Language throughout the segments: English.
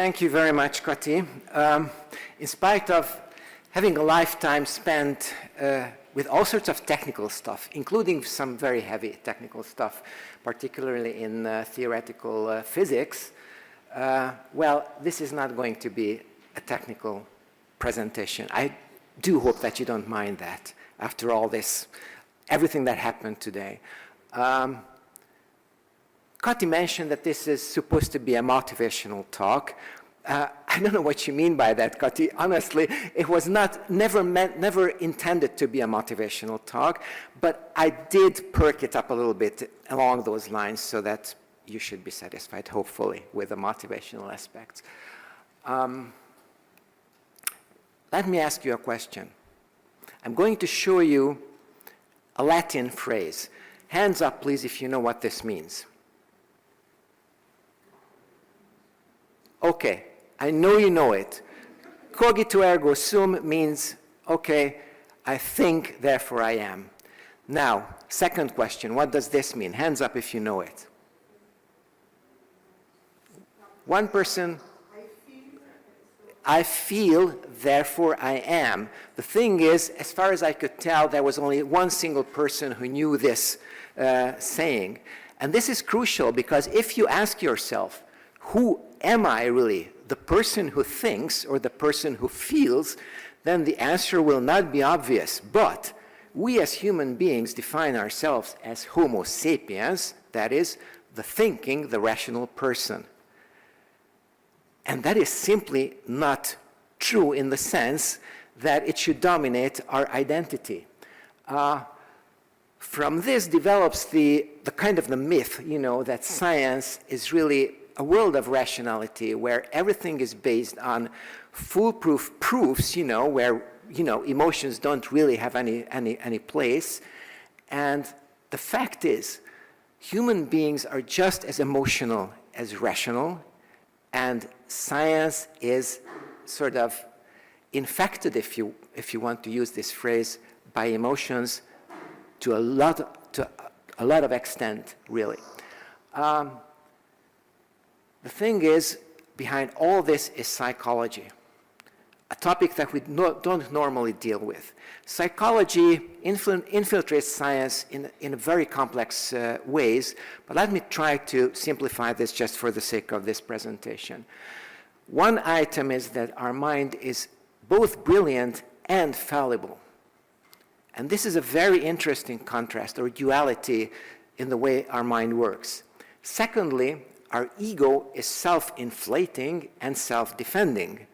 Thank you very much, Kati. In spite of having a lifetime spent with all sorts of technical stuff, including some very heavy technical stuff, particularly in theoretical physics, well, this is not going to be a technical presentation. I do hope that you don't mind that after all this, everything that happened today. Kati mentioned that this is supposed to be a motivational talk. I don't know what you mean by that, Kati. Honestly, it was never intended to be a motivational talk, but I did perk it up a little bit along those lines so that you should be satisfied, hopefully, with the motivational aspects. Let me ask you a question. I'm going to show you a Latin phrase. Hands up, please, if you know what this means. Okay, I know you know it. Cogito ergo sum means, okay, I think, therefore I am. Now, second question, what does this mean? Hands up if you know it. One person, I feel, therefore I am. The thing is, as far as I could tell, there was only one single person who knew this saying. And this is crucial because if you ask yourself, who am I really, the person who thinks or the person who feels, then the answer will not be obvious. But we as human beings define ourselves as Homo sapiens, that is, the thinking, the rational person. And that is simply not true in the sense that it should dominate our identity. From this develops the kind of the myth, that science is really a world of rationality where everything is based on foolproof proofs, where, emotions don't really have any place. And the fact is, human beings are just as emotional as rational, and science is sort of infected, if you want to use this phrase, by emotions to a lot of extent, really. The thing is, behind all this is psychology, a topic that we don't normally deal with. Psychology infiltrates science in very complex ways, but let me try to simplify this just for the sake of this presentation. One item is that our mind is both brilliant and fallible. And this is a very interesting contrast or duality in the way our mind works. Secondly, our ego is self-inflating and self-defending.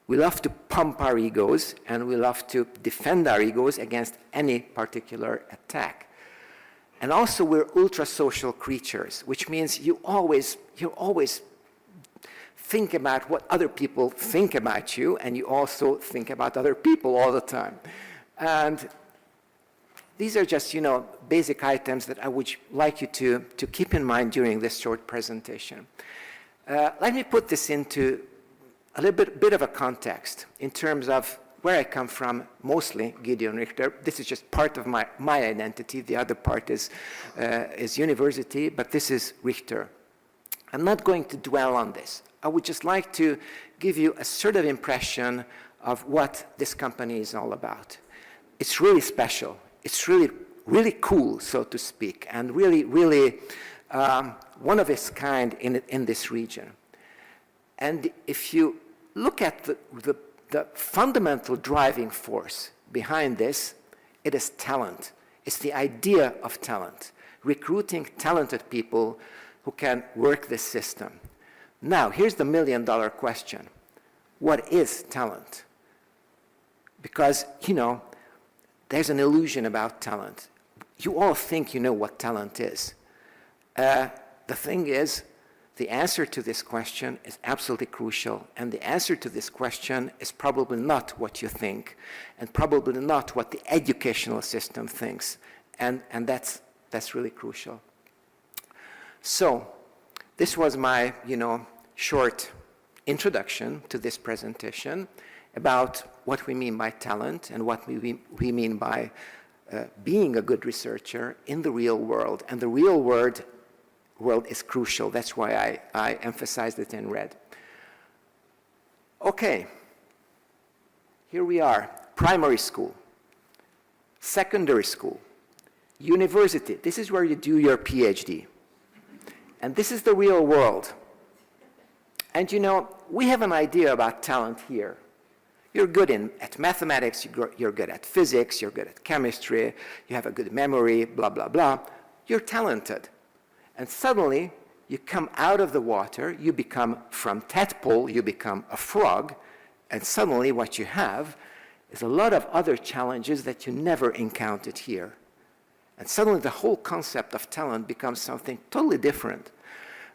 We love to pump our egos, and we love to defend our egos against any particular attack. And also, we're ultra-social creatures, which means you always think about what other people think about you, and you also think about other people all the time. And these are just, basic items that I would like you to keep in mind during this short presentation. Let me put this into a little bit of a context in terms of where I come from, mostly Gideon Richter. This is just part of my identity. The other part is university, but this is Richter. I'm not going to dwell on this. I would just like to give you a sort of impression of what this company is all about. It's really special. It's really cool, so to speak, and really one of its kind in this region. And if you look at the fundamental driving force behind this, it is talent. It's the idea of talent, recruiting talented people who can work this system. Now, here's the million-dollar question. What is talent? Because, there's an illusion about talent. You all think you know what talent is. The thing is, the answer to this question is absolutely crucial, and the answer to this question is probably not what you think, and probably not what the educational system thinks, and that's really crucial. So, this was my, short introduction to this presentation about what we mean by talent and what we mean by being a good researcher in the real world. And the real world is crucial. That's why I emphasized it in red. Okay, here we are, primary school, secondary school, university. This is where you do your PhD. And this is the real world. And you know, we have an idea about talent here. You're good at mathematics, you're good at physics, you're good at chemistry, you have a good memory, blah, blah, blah. You're talented. And suddenly, you come out of the water, you become, from tadpole, you become a frog, and suddenly what you have is a lot of other challenges that you never encountered here. And suddenly the whole concept of talent becomes something totally different.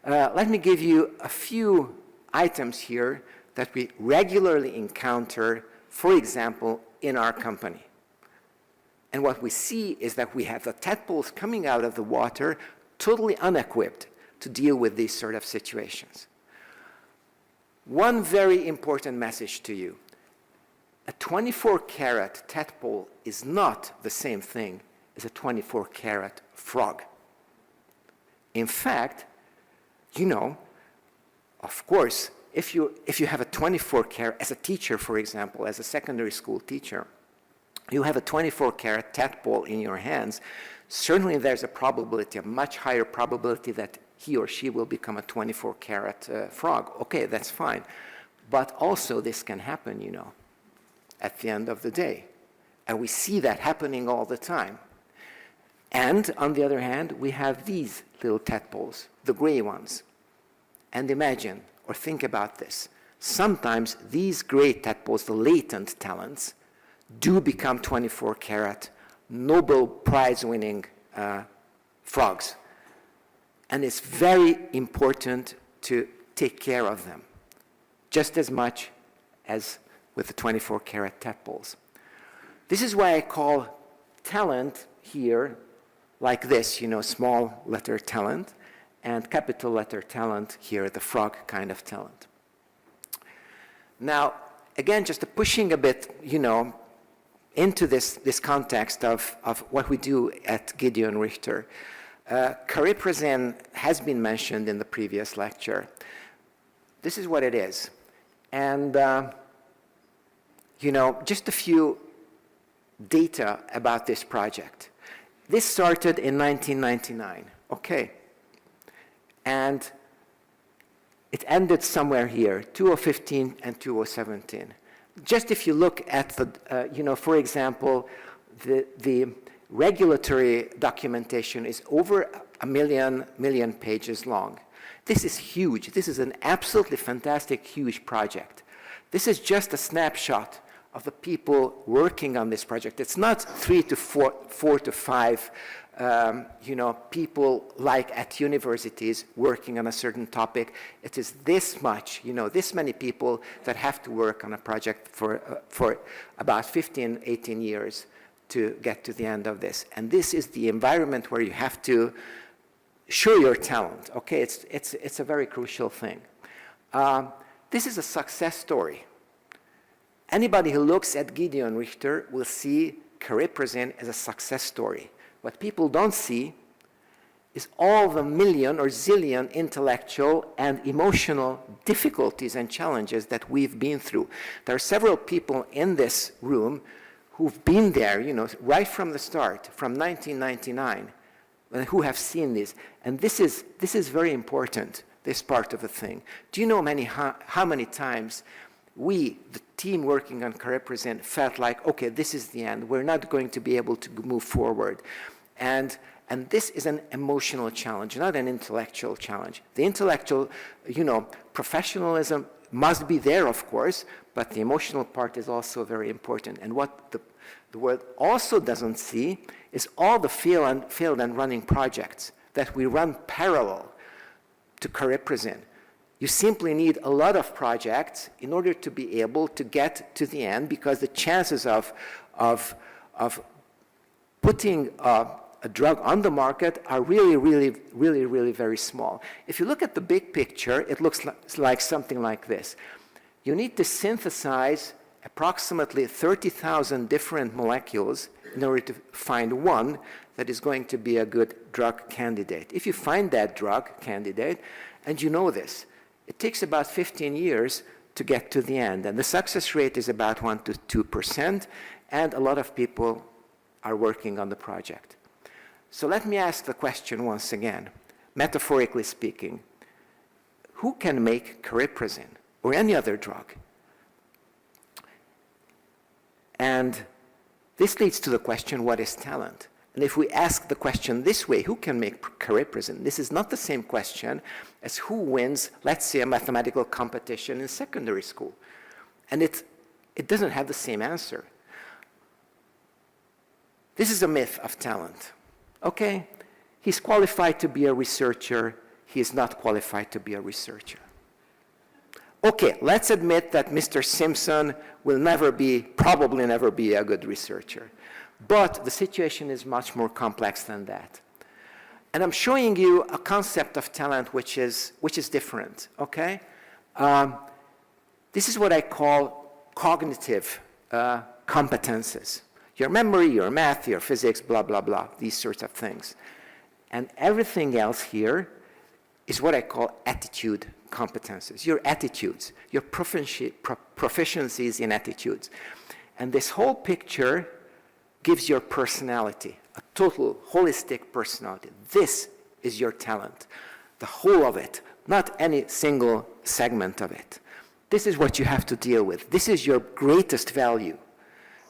Let me give you a few items here that we regularly encounter, for example, in our company. And what we see is that we have the tadpoles coming out of the water totally unequipped to deal with these sort of situations. One very important message to you. A 24-carat tadpole is not the same thing as a 24-carat frog. In fact, you know, of course, if you have a 24-carat, as a teacher, for example, as a secondary school teacher, you have a 24-carat tadpole in your hands, certainly there's a probability, a much higher probability that he or she will become a 24-carat frog. Okay, that's fine. But also this can happen, you know, at the end of the day. And we see that happening all the time. And on the other hand, we have these little tadpoles, the gray ones. And imagine, or think about this, sometimes these gray tadpoles, the latent talents, do become 24-carat Nobel Prize-winning frogs. And it's very important to take care of them, just as much as with the 24-carat tadpoles. This is why I call talent here like this, you know, small letter talent, and capital letter talent here, the frog kind of talent. Now, again, just pushing a bit, you know, into this context of what we do at Gideon Richter. Cariprazine has been mentioned in the previous lecture. This is what it is. And, you know, just a few data about this project. This started in 1999, okay. And it ended somewhere here, 2015 and 2017. Just if you look at the, you know, for example, the regulatory documentation is over a million pages long. This is huge. This is an absolutely fantastic, huge project. This is just a snapshot of the people working on this project. It's not 3 to 4 to 5 you know, people like at universities working on a certain topic. It is this much, you know, this many people that have to work on a project for about 15, 18 years to get to the end of this. And this is the environment where you have to show your talent, okay? It's a very crucial thing. This is a success story. Anybody who looks at Gideon Richter will see Cariprazine as a success story. What people don't see is all the million or zillion intellectual and emotional difficulties and challenges that we've been through. There are several people in this room who've been there, you know, right from the start, from 1999, who have seen this. And this is very important, this part of the thing. Do you know how many times we, the team working on Cariprazine, felt like, okay, this is the end. We're not going to be able to move forward. And this is an emotional challenge, not an intellectual challenge. The intellectual, you know, professionalism must be there, of course, but the emotional part is also very important. And what the world also doesn't see is all the failed and running projects that we run parallel to Cariprazine. You simply need a lot of projects in order to be able to get to the end, because the chances of putting a drug on the market are really very small. If you look at the big picture, it looks like something like this. You need to synthesize approximately 30,000 different molecules in order to find one that is going to be a good drug candidate. If you find that drug candidate, and you know this, it takes about 15 years to get to the end. And the success rate is about 1 to 2%, and a lot of people are working on the project. So let me ask the question once again, metaphorically speaking, who can make cariprazine or any other drug? And this leads to the question, what is talent? And if we ask the question this way, who can make cariprazine? This is not the same question as who wins, let's say, a mathematical competition in secondary school. And it doesn't have the same answer. This is a myth of talent. Okay? He's qualified to be a researcher. He is not qualified to be a researcher. Okay, let's admit that Mr. Simpson will probably never be a good researcher. But the situation is much more complex than that. And I'm showing you a concept of talent which is different, okay? This is what I call cognitive competences. Your memory, your math, your physics, blah, blah, blah, these sorts of things. And everything else here is what I call attitude competences, your attitudes, your proficiencies in attitudes. And this whole picture gives your personality, a total holistic personality. This is your talent, the whole of it, not any single segment of it. This is what you have to deal with. This is your greatest value,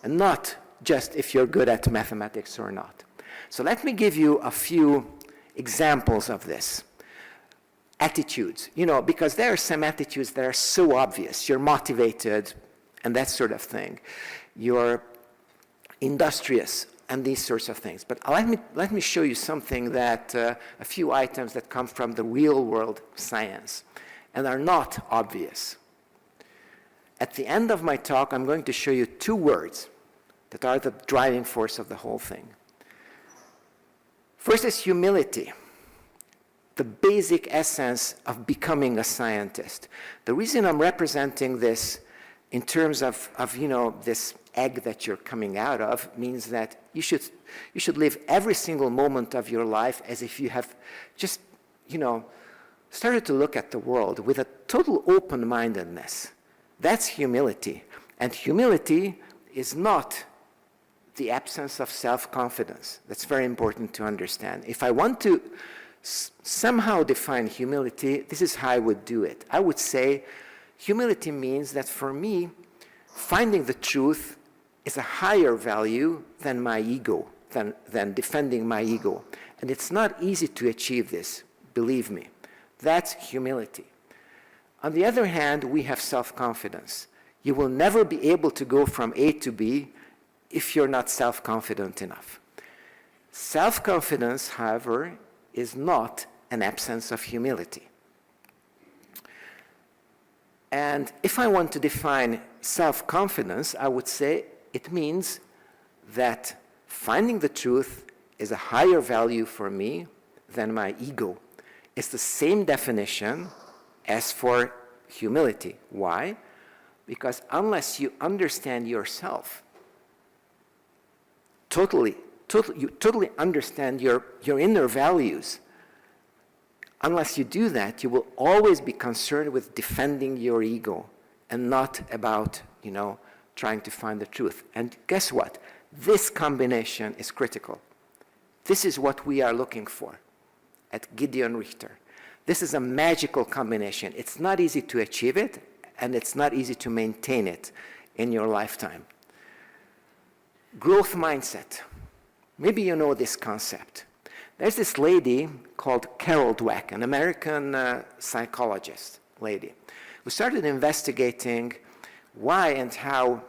and not just if you're good at mathematics or not. So let me give you a few examples of this. Attitudes, because there are some attitudes that are so obvious. You're motivated and that sort of thing. You're industrious and these sorts of things. But let me show you something that, a few items that come from the real world science and are not obvious. At the end of my talk, I'm going to show you 2 words that are the driving force of the whole thing. First is humility, the basic essence of becoming a scientist. The reason I'm representing this in terms of this egg that you're coming out of means that you should live every single moment of your life as if you have just, started to look at the world with a total open-mindedness. That's humility. And humility is not the absence of self-confidence. That's very important to understand. If I want to somehow define humility, this is how I would do it. I would say humility means that for me, finding the truth is a higher value than my ego, than defending my ego. And it's not easy to achieve this, believe me. That's humility. On the other hand, we have self-confidence. You will never be able to go from A to B if you're not self-confident enough. Self-confidence, however, is not an absence of humility. And if I want to define self-confidence, I would say it means that finding the truth is a higher value for me than my ego. It's the same definition as for humility. Why? Because unless you understand yourself, you totally understand your inner values, unless you do that, you will always be concerned with defending your ego and not about, trying to find the truth. And guess what? This combination is critical. This is what we are looking for at Gideon Richter. This is a magical combination. It's not easy to achieve it, and it's not easy to maintain it in your lifetime. Growth mindset. Maybe you know this concept. There's this lady called Carol Dweck, an American psychologist lady, who started investigating why and how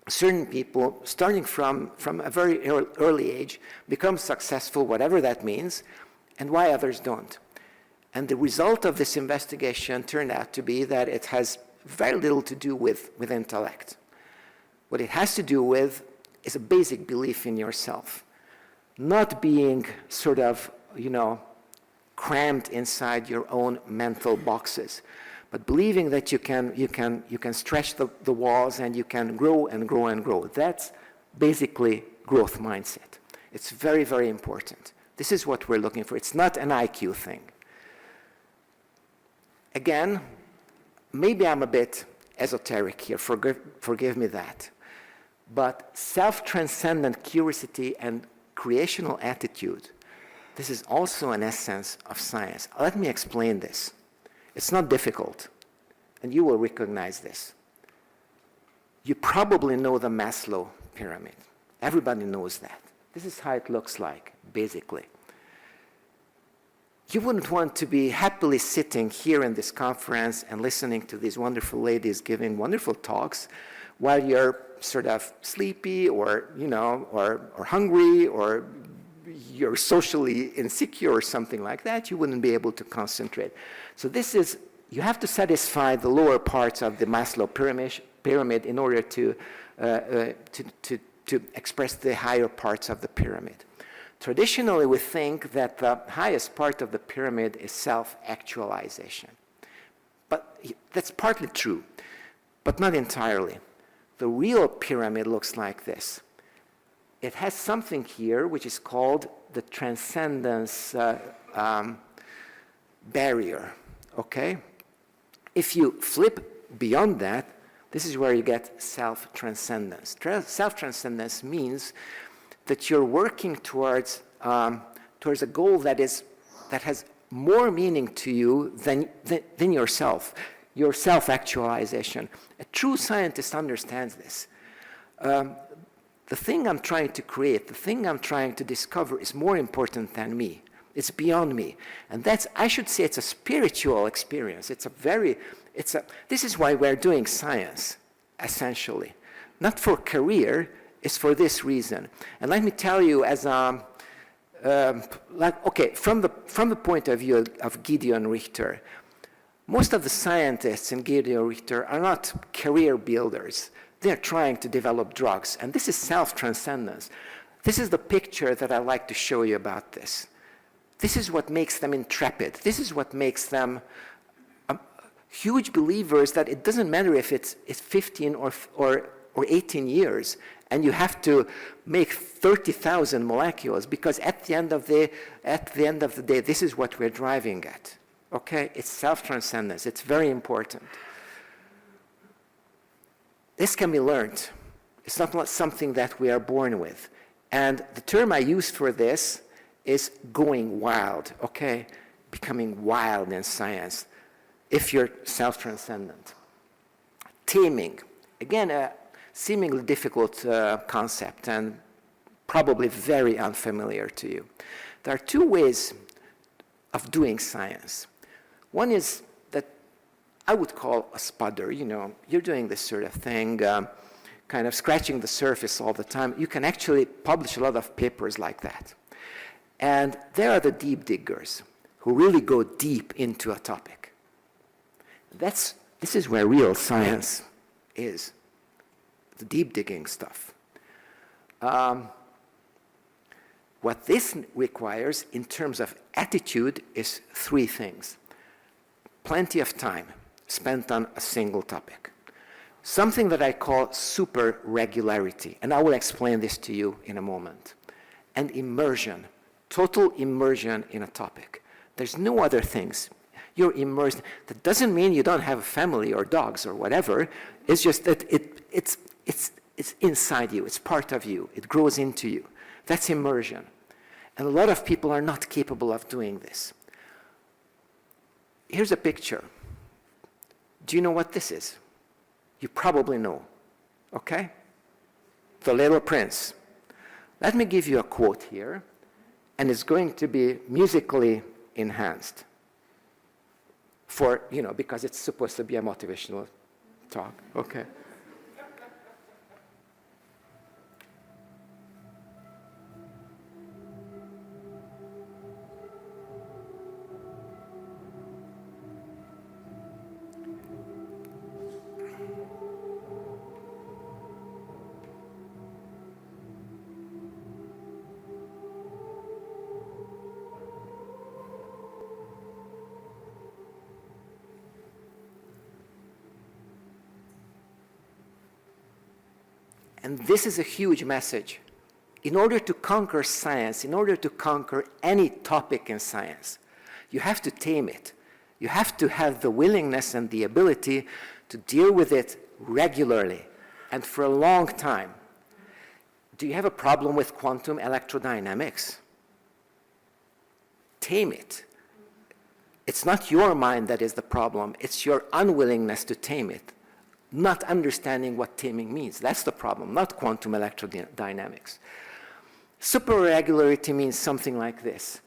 certain people, starting from a very early age, become successful, whatever that means, and why others don't. And the result of this investigation turned out to be that it has very little to do with intellect. What it has to do with is a basic belief in yourself. Not being sort of, crammed inside your own mental boxes, but believing that you can stretch the walls and you can grow and grow and grow. That's basically growth mindset. It's very, very important. This is what we're looking for. It's not an IQ thing. Again, maybe I'm a bit esoteric here, forgive me that. But self-transcendent curiosity and creational attitude, this is also an essence of science. Let me explain this. It's not difficult, and you will recognize this. You probably know the Maslow pyramid. Everybody knows that. This is how it looks like, basically. You wouldn't want to be happily sitting here in this conference and listening to these wonderful ladies giving wonderful talks while you're sort of sleepy or, or hungry, or you're socially insecure or something like that. You wouldn't be able to concentrate. So you have to satisfy the lower parts of the Maslow pyramid in order to express the higher parts of the pyramid. Traditionally, we think that the highest part of the pyramid is self-actualization. But that's partly true, but not entirely. The real pyramid looks like this. It has something here which is called the transcendence barrier, okay? If you flip beyond that, this is where you get self-transcendence. Self-transcendence means that you're working towards a goal that has more meaning to you than yourself, your self-actualization. A true scientist understands this. The thing I'm trying to create, the thing I'm trying to discover is more important than me. It's beyond me. And I should say, it's a spiritual experience. This is why we're doing science, essentially. Not for career, it's for this reason. And let me tell you, from the point of view of Gideon Richter, most of the scientists in Gideon Richter are not career builders. They're trying to develop drugs. And this is self-transcendence. This is the picture that I like to show you about this. This is what makes them intrepid. This is what makes them huge believers that it doesn't matter if it's 15 or 18 years, and you have to make 30,000 molecules, because at the end of the day, this is what we're driving at. Okay? It's self-transcendence. It's very important. This can be learned. It's not something that we are born with. And the term I use for this is going wild, okay? Becoming wild in science, if you're self-transcendent. Taming, again, a seemingly difficult concept and probably very unfamiliar to you. There are two ways of doing science. One is that I would call a spudder. You're doing this sort of thing, kind of scratching the surface all the time. You can actually publish a lot of papers like that. And there are the deep diggers who really go deep into a topic. This is where real science is, the deep digging stuff. What this requires in terms of attitude is three things. Plenty of time spent on a single topic. Something that I call super regularity, and I will explain this to you in a moment. And immersion, total immersion in a topic. There's no other things. You're immersed. That doesn't mean you don't have a family or dogs or whatever. It's just that it's inside you. It's part of you. It grows into you. That's immersion. And a lot of people are not capable of doing this. Here's a picture. Do you know what this is? You probably know. Okay? The Little Prince. Let me give you a quote here, and it's going to be musically enhanced. Because it's supposed to be a motivational talk. Okay. And this is a huge message. In order to conquer science, in order to conquer any topic in science, you have to tame it. You have to have the willingness and the ability to deal with it regularly and for a long time. Do you have a problem with quantum electrodynamics? Tame it. It's not your mind that is the problem, it's your unwillingness to tame it, not understanding what taming means. That's the problem, not quantum electrodynamics. Superregularity means something like this.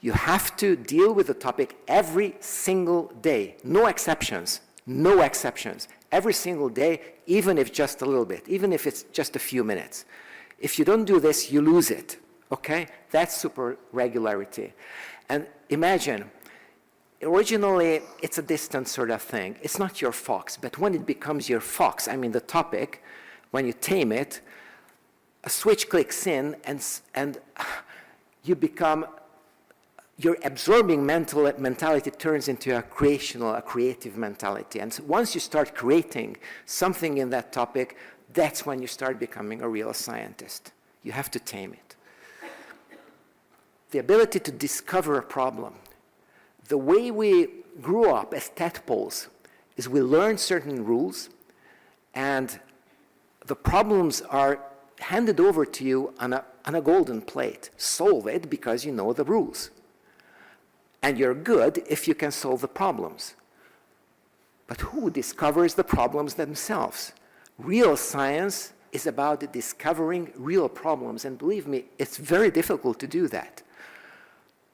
You have to deal with the topic every single day, no exceptions, no exceptions. Every single day, even if just a little bit, even if it's just a few minutes. If you don't do this, you lose it, okay? That's superregularity. And imagine, originally, it's a distant sort of thing. It's not your fox, but when it becomes your fox, I mean the topic, when you tame it, a switch clicks in and you become, your absorbing mentality turns into a creative mentality. And so once you start creating something in that topic, that's when you start becoming a real scientist. You have to tame it. The ability to discover a problem. The way we grew up as tadpoles is we learn certain rules, and the problems are handed over to you on a golden plate. Solve it because you know the rules. And you're good if you can solve the problems. But who discovers the problems themselves? Real science is about discovering real problems, and believe me, it's very difficult to do that.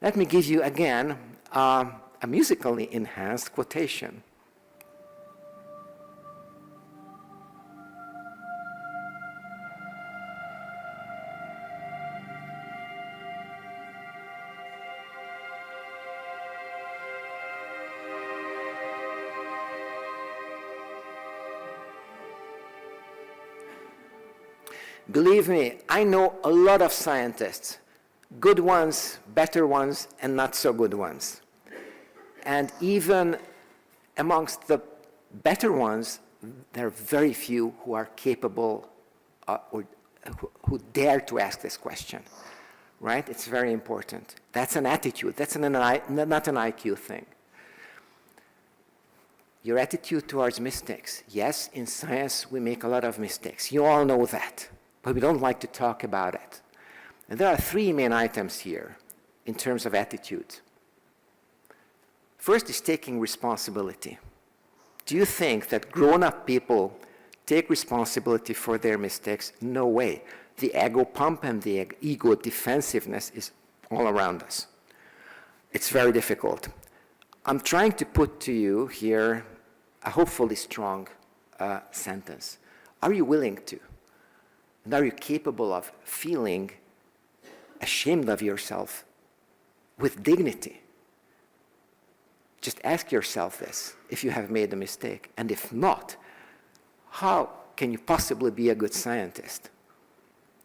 Let me give you again a musically enhanced quotation. Believe me, I know a lot of scientists, good ones, better ones, and not so good ones. And even amongst the better ones, there are very few who are capable or who dare to ask this question, right? It's very important. That's an attitude. That's not an IQ thing. Your attitude towards mistakes. Yes, in science, we make a lot of mistakes. You all know that. But we don't like to talk about it. And there are three main items here in terms of attitude. First is taking responsibility. Do you think that grown-up people take responsibility for their mistakes? No way. The ego pump and the ego defensiveness is all around us. It's very difficult. I'm trying to put to you here a hopefully strong sentence. Are you willing to? And are you capable of feeling ashamed of yourself with dignity? Just ask yourself this, if you have made a mistake. And if not, how can you possibly be a good scientist?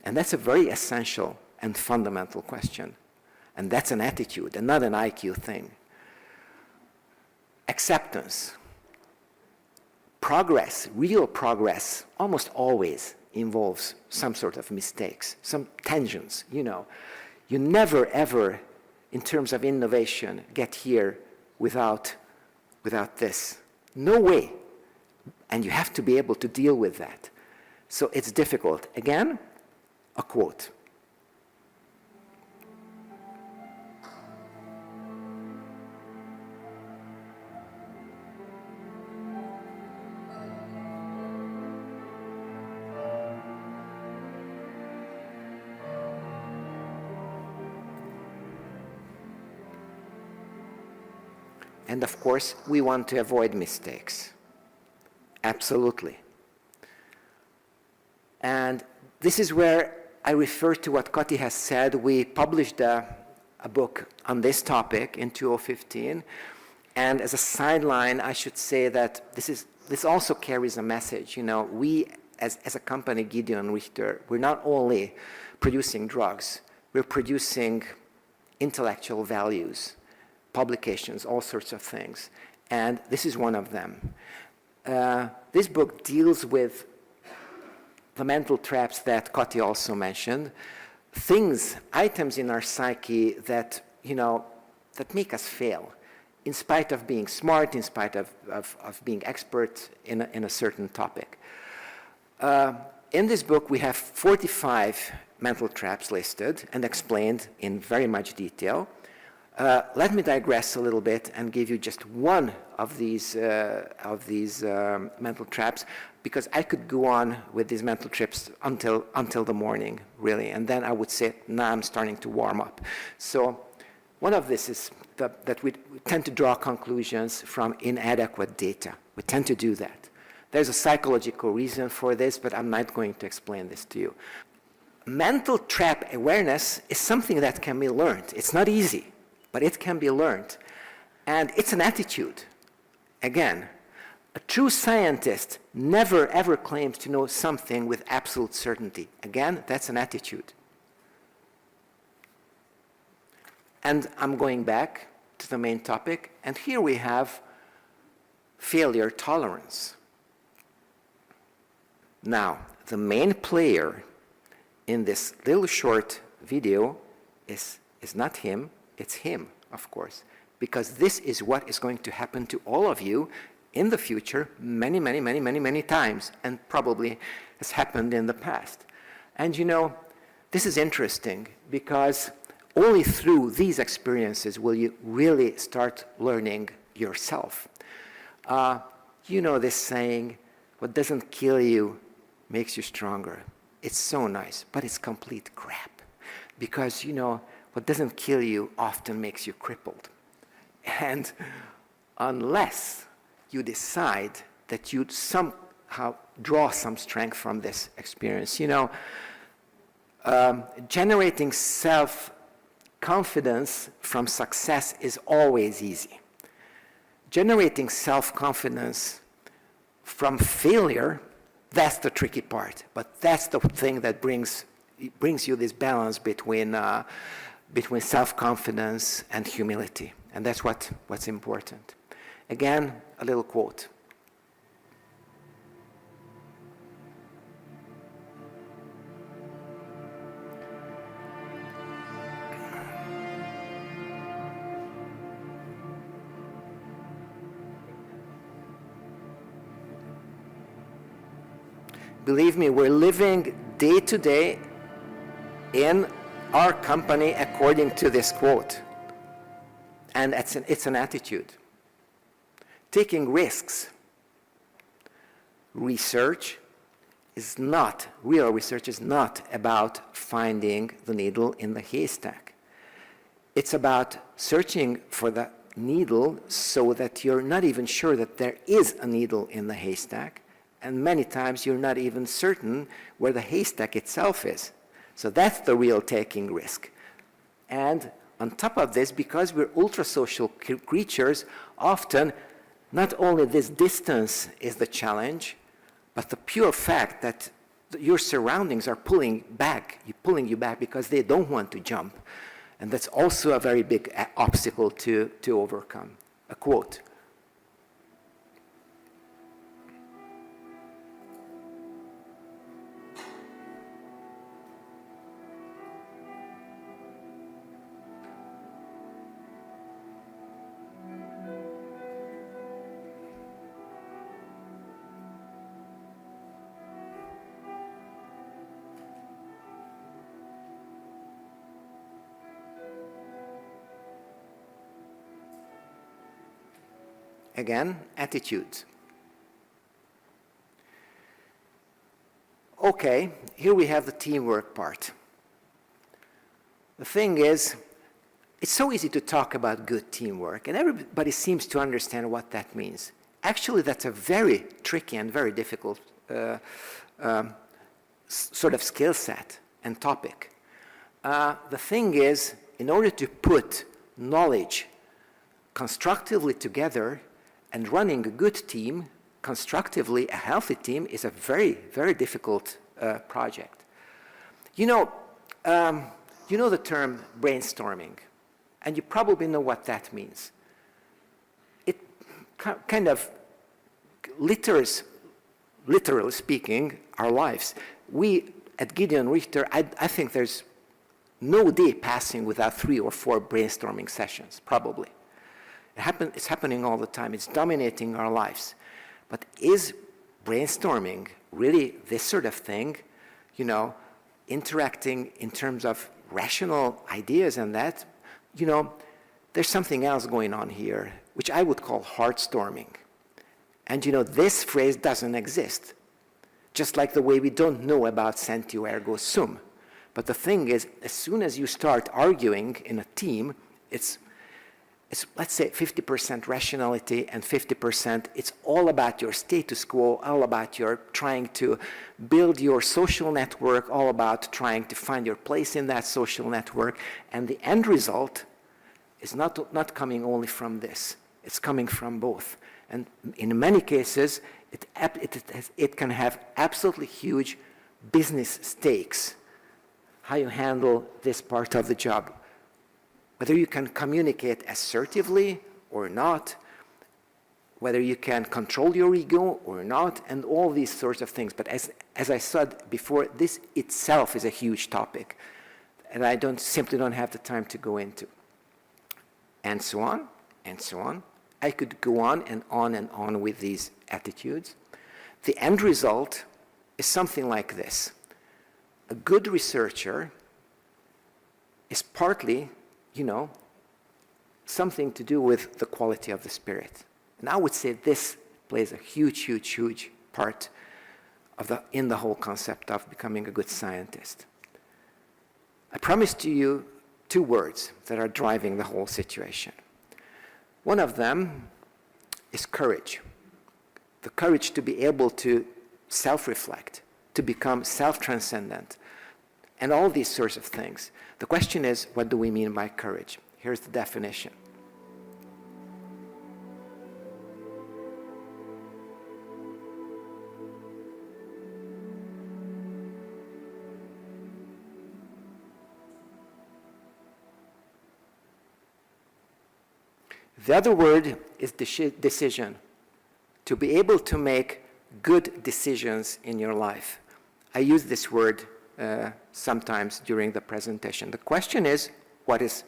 And that's a very essential and fundamental question. And that's an attitude and not an IQ thing. Acceptance. Progress, real progress, almost always involves some sort of mistakes, some tangents, you know. You never, ever, in terms of innovation, get here without this. No way. And you have to be able to deal with that. So it's difficult. Again, a quote. And of course, we want to avoid mistakes. Absolutely. And this is where I refer to what Kati has said. We published a book on this topic in 2015. And as a sideline, I should say that this also carries a message. You know, we, as a company, Gideon Richter, we're not only producing drugs, we're producing intellectual values, publications, all sorts of things. And this is one of them. This book deals with the mental traps that Kati also mentioned, items in our psyche that, you know, that make us fail. in spite of being smart, in spite of being expert in a certain topic. In this book, we have 45 mental traps listed and explained in very much detail. Let me digress a little bit and give you just one of these mental traps, because I could go on with these mental traps until the morning, really, and then I would say, now I'm starting to warm up. So one of this is that we tend to draw conclusions from inadequate data. We tend to do that. There's a psychological reason for this, but I'm not going to explain this to you. Mental trap awareness is something that can be learned. It's not easy, but it can be learned. And it's an attitude. Again, a true scientist never ever claims to know something with absolute certainty. Again, that's an attitude. And I'm going back to the main topic, and here we have failure tolerance. Now, the main player in this little short video is not him, it's him, of course, because this is what is going to happen to all of you in the future many times, and probably has happened in the past. And you know, this is interesting because only through these experiences will you really start learning yourself. You know this saying, what doesn't kill you makes you stronger. It's so nice, but it's complete crap. Because, you know, what doesn't kill you often makes you crippled. And unless you decide that you'd somehow draw some strength from this experience, you know, generating self-confidence from success is always easy. Generating self-confidence from failure, that's the tricky part. But that's the thing that brings you this balance between self-confidence and humility. And that's what's important. Again, a little quote. Believe me, we're living day to day in our company according to this quote. And it's an attitude. Taking risks. Real research is not about finding the needle in the haystack. It's about searching for the needle so that you're not even sure that there is a needle in the haystack. And many times you're not even certain where the haystack itself is. So that's the real taking risk. And on top of this, because we're ultra-social creatures, often not only this distance is the challenge, but the pure fact that your surroundings are pulling you back because they don't want to jump. And that's also a very big obstacle to overcome. A quote. Again, attitudes. Okay, here we have the teamwork part. The thing is, it's so easy to talk about good teamwork, and everybody seems to understand what that means. Actually, that's a very tricky and very difficult sort of skill set and topic. The thing is, in order to put knowledge constructively together, and running a good team, constructively, a healthy team, is a very, very difficult project. You know the term brainstorming, and you probably know what that means. It kind of literally speaking, our lives. We, at Gideon Richter, I think there's no day passing without 3 or 4 brainstorming sessions, probably. It's happening all the time. It's dominating our lives. But is brainstorming really this sort of thing? You know, interacting in terms of rational ideas and that? You know, there's something else going on here, which I would call heartstorming. And you know, this phrase doesn't exist. Just like the way we don't know about sentio ergo sum. But the thing is, as soon as you start arguing in a team, it's let's say 50% rationality and 50% it's all about your status quo, all about your trying to build your social network, all about trying to find your place in that social network. And the end result is not coming only from this. It's coming from both. And in many cases, it can have absolutely huge business stakes, how you handle this part of the job. Whether you can communicate assertively or not, whether you can control your ego or not, and all these sorts of things. But as I said before, this itself is a huge topic, and I simply don't have the time to go into. And so on, and so on. I could go on and on and on with these attitudes. The end result is something like this. A good researcher is partly, you know, something to do with the quality of the spirit. And I would say this plays a huge, huge, huge part in the whole concept of becoming a good scientist. I promised to you 2 words that are driving the whole situation. One of them is courage. The courage to be able to self-reflect, to become self-transcendent, and all these sorts of things. The question is, what do we mean by courage? Here's the definition. The other word is decision. To be able to make good decisions in your life. I use this word sometimes during the presentation. The question is, what is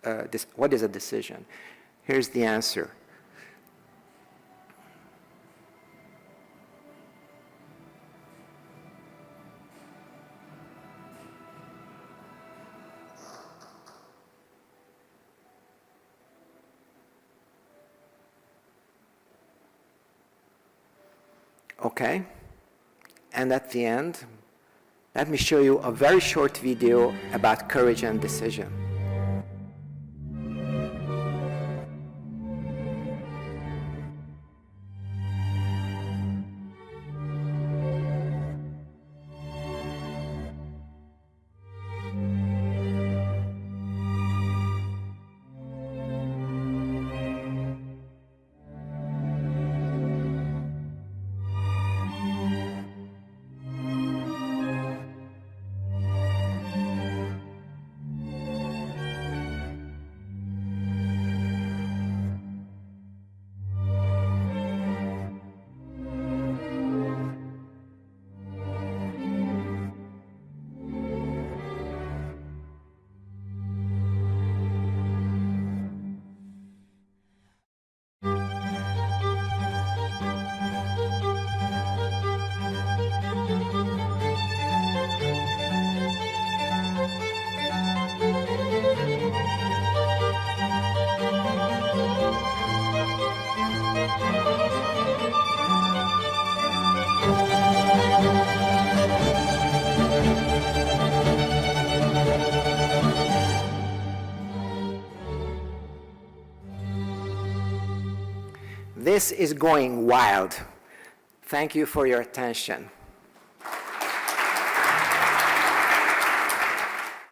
a decision? Here's the answer. Okay, and at the end, let me show you a very short video about courage and decision. This is going wild. Thank you for your attention.